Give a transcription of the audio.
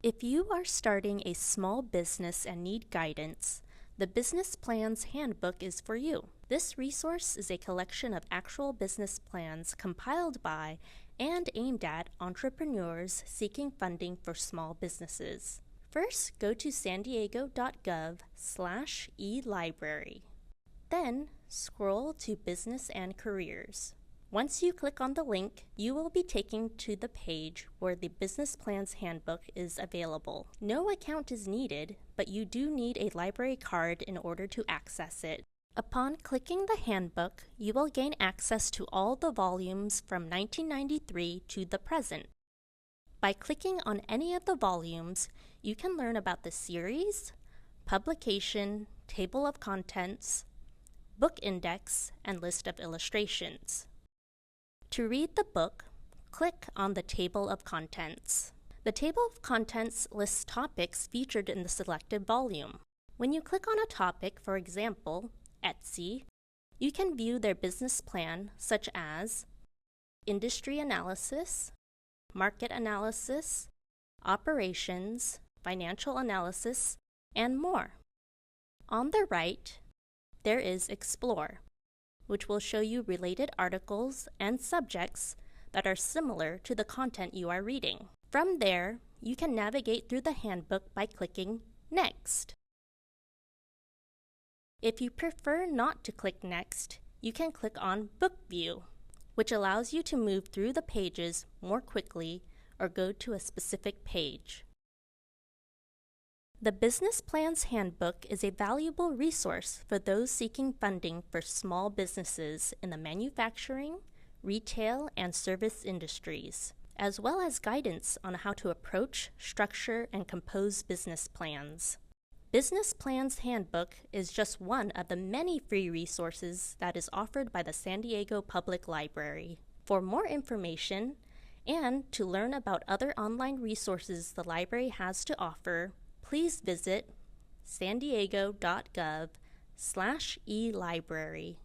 If you are starting a small business and need guidance, the Business Plans Handbook is for you. This resource is a collection of actual business plans compiled by and aimed at entrepreneurs seeking funding for small businesses. First, go to sandiego.gov/e-library. Then, scroll to Business and Careers. Once you click on the link, you will be taken to the page where the Business Plans Handbook is available. No account is needed, but you do need a library card in order to access it. Upon clicking the handbook, you will gain access to all the volumes from 1993 to the present. By clicking on any of the volumes, you can learn about the series, publication, table of contents, book index, and list of illustrations. To read the book, click on the table of contents. The table of contents lists topics featured in the selected volume. When you click on a topic, for example, Etsy, you can view their business plan such as industry analysis, market analysis, operations, financial analysis, and more. On the right, there is Explore, which will show you related articles and subjects that are similar to the content you are reading. From there, you can navigate through the handbook by clicking Next. If you prefer not to click Next, you can click on Book View, which allows you to move through the pages more quickly or go to a specific page. The Business Plans Handbook is a valuable resource for those seeking funding for small businesses in the manufacturing, retail, and service industries, as well as guidance on how to approach, structure, and compose business plans. Business Plans Handbook is just one of the many free resources that is offered by the San Diego Public Library. For more information and to learn about other online resources the library has to offer, please visit sandiego.gov/e-library.